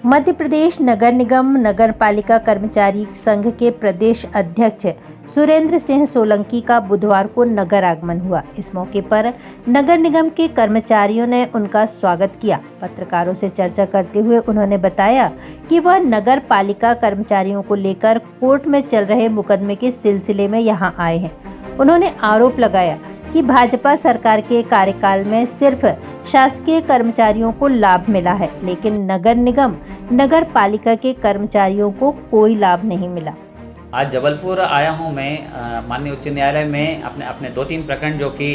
मध्य प्रदेश नगर निगम नगर पालिका कर्मचारी संघ के प्रदेश अध्यक्ष सुरेंद्र सिंह सोलंकी का बुधवार को नगर आगमन हुआ। इस मौके पर नगर निगम के कर्मचारियों ने उनका स्वागत किया। पत्रकारों से चर्चा करते हुए उन्होंने बताया कि वह नगर पालिका कर्मचारियों को लेकर कोर्ट में चल रहे मुकदमे के सिलसिले में यहां आए हैं। उन्होंने आरोप लगाया कि भाजपा सरकार के कार्यकाल में सिर्फ शासकीय कर्मचारियों को लाभ मिला है, लेकिन नगर निगम नगर पालिका के कर्मचारियों को कोई लाभ नहीं मिला। आज जबलपुर आया हूं मैं माननीय उच्च न्यायालय में अपने 2-3 प्रकरण जो कि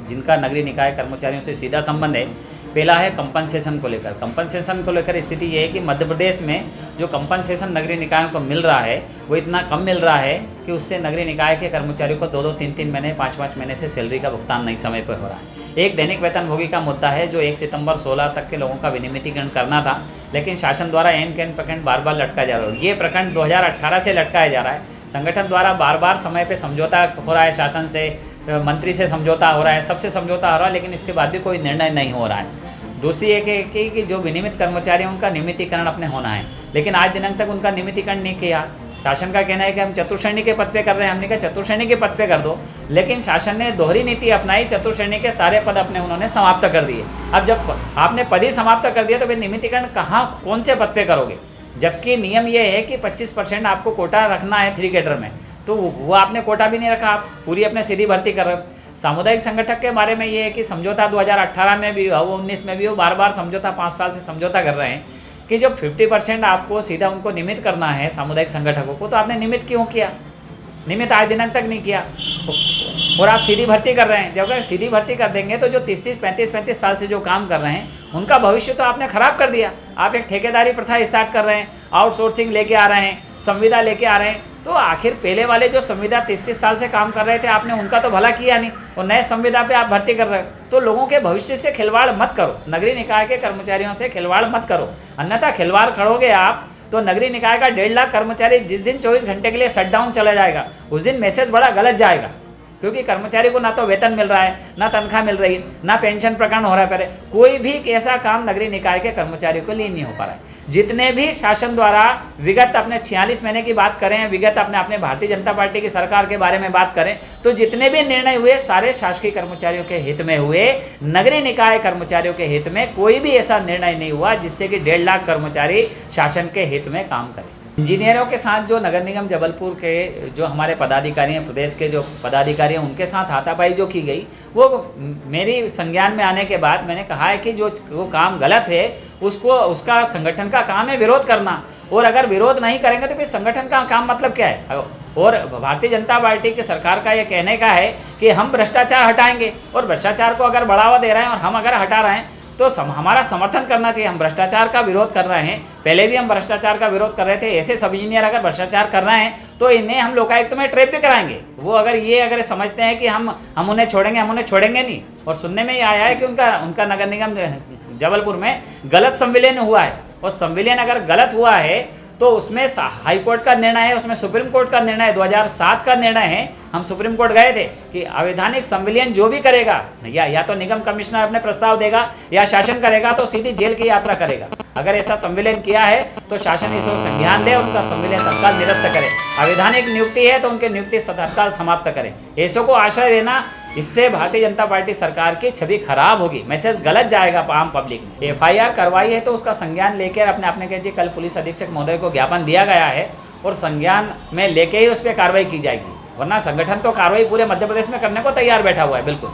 जिनका नगरीय निकाय कर्मचारियों से सीधा संबंध है। पहला है कंपनसेशन को लेकर। कंपनसेशन को लेकर स्थिति ये है कि मध्य प्रदेश में जो कंपनसेशन नगरीय निकायों को मिल रहा है वो इतना कम मिल रहा है कि उससे नगरीय निकाय के कर्मचारियों को 2-2, 3-3 महीने, 5-5 महीने से सैलरी का भुगतान नहीं समय पर हो रहा है। एक दैनिक वेतनभोगी का मुद्दा है जो 1 सितंबर 16 तक के लोगों का विनियमितीकरण करना था, लेकिन शासन द्वारा एन प्रकरण बार बार लटकाया जा रहा है। ये प्रकरण 2018 से लटकाया जा रहा है। संगठन द्वारा बार बार समय पे समझौता हो रहा है, शासन से, मंत्री से समझौता हो रहा है, सबसे समझौता हो रहा है, लेकिन इसके बाद भी कोई निर्णय नहीं हो रहा है। दूसरी एक है कि जो विनियमित कर्मचारी हैं उनका नियमितीकरण अपने होना है, लेकिन आज दिनांक तक उनका नियमितीकरण नहीं किया। शासन का कहना है कि हम चतुर्श्रेणी के पद पे कर रहे हैं। हमने कहा चतुर्श्रेणी के पद पे कर दो, लेकिन शासन ने दोहरी नीति अपनाई, चतुर्श्रेणी के सारे पद अपने उन्होंने समाप्त कर दिए। अब जब आपने पद ही समाप्त कर दिया तो फिर नियमितीकरण कहाँ, कौन से पद पे करोगे? जबकि नियम ये है कि 25% आपको कोटा रखना है 3 कैडर में, तो वो आपने कोटा भी नहीं रखा, आप पूरी अपने सीधी भर्ती कर रहे हो। सामुदायिक संगठक के बारे में ये है कि समझौता 2018 में भी हो, 19 में भी हो, बार बार समझौता 5 साल से समझौता कर रहे हैं कि जो 50% आपको सीधा उनको नियमित करना है सामुदायिक संगठकों को, तो आपने नियमित क्यों किया? नियमित आज दिनांक तक नहीं किया और आप सीधी भर्ती कर रहे हैं। जब अगर सीधी भर्ती कर देंगे तो जो 30-30, 35-35 साल से जो काम कर रहे हैं उनका भविष्य तो आपने खराब कर दिया। आप एक ठेकेदारी प्रथा स्टार्ट कर रहे हैं, आउटसोर्सिंग लेके आ रहे हैं, संविदा लेके आ रहे हैं, तो आखिर पहले वाले जो संविदा 30-30 साल से काम कर रहे थे आपने उनका तो भला किया नहीं और नए संविदा पे आप भर्ती कर रहे हो। तो लोगों के भविष्य से खिलवाड़ मत करो, नगरीय निकाय के कर्मचारियों से खिलवाड़ मत करो, अन्यथा खिलवाड़ करोगे आप तो नगरीय निकाय का 1.5 लाख कर्मचारी जिस दिन 24 घंटे के लिए शटडाउन चला जाएगा उस दिन मैसेज बड़ा गलत जाएगा, क्योंकि कर्मचारी को ना तो वेतन मिल रहा है, ना तनख्वाह मिल रही है, ना पेंशन प्रकरण हो रहा है। पहले कोई भी ऐसा काम नगरीय निकाय के कर्मचारियों के लिए नहीं हो पा रहा है। जितने भी शासन द्वारा विगत अपने 46 महीने की बात करें, विगत अपने भारतीय जनता पार्टी की सरकार के बारे में बात करें, तो जितने भी निर्णय हुए सारे शासकीय कर्मचारियों के हित में हुए। नगरीय निकाय कर्मचारियों के हित में कोई भी ऐसा निर्णय नहीं हुआ जिससे कि 1.5 लाख कर्मचारी शासन के हित में काम करें। इंजीनियरों के साथ जो नगर निगम जबलपुर के जो हमारे पदाधिकारी हैं, प्रदेश के जो पदाधिकारी हैं, उनके साथ हाथापाई जो की गई, वो मेरी संज्ञान में आने के बाद मैंने कहा है कि जो वो काम गलत है उसका संगठन का काम है विरोध करना, और अगर विरोध नहीं करेंगे तो फिर संगठन का काम मतलब क्या है? और भारतीय जनता पार्टी की सरकार का ये कहने का है कि हम भ्रष्टाचार हटाएंगे, और भ्रष्टाचार को अगर बढ़ावा दे रहे हैं और हम अगर हटा रहे हैं तो हमारा समर्थन करना चाहिए। हम भ्रष्टाचार का विरोध कर रहे हैं, पहले भी हम भ्रष्टाचार का विरोध कर रहे थे। ऐसे सब इंजीनियर अगर भ्रष्टाचार कर रहे हैं तो इन्हें हम लोकायुक्त में ट्रेप भी कराएंगे। वो अगर समझते हैं कि हम उन्हें छोड़ेंगे, हम उन्हें छोड़ेंगे नहीं। और सुनने में ये आया है कि उनका नगर निगम जबलपुर में गलत संविलियन हुआ है, और संविलियन अगर गलत हुआ है तो उसमें हाई कोर्ट का निर्णय है, उसमें सुप्रीम कोर्ट का निर्णय है, 2007 का निर्णय है। हम सुप्रीम कोर्ट गए थे कि अवैधानिक संविलियन जो भी करेगा या तो निगम कमिश्नर अपने प्रस्ताव देगा या शासन करेगा तो सीधी जेल की यात्रा करेगा। अगर ऐसा संविलियन किया है तो शासन इसको संज्ञान दे, उनका संविलियन तत्काल निरस्त करे। अवैधानिक नियुक्ति है तो उनकी नियुक्ति तत्काल समाप्त करें। ऐसों को आश्रय देना, इससे भारतीय जनता पार्टी सरकार की छवि खराब होगी, मैसेज गलत जाएगा आम पब्लिक में। FIR करवाई है तो उसका संज्ञान लेकर अपने के कल पुलिस अधीक्षक महोदय को ज्ञापन दिया गया है और संज्ञान में लेके ही उस पर कार्रवाई की जाएगी, वरना संगठन तो कार्रवाई पूरे मध्य प्रदेश में करने को तैयार बैठा हुआ है। बिल्कुल।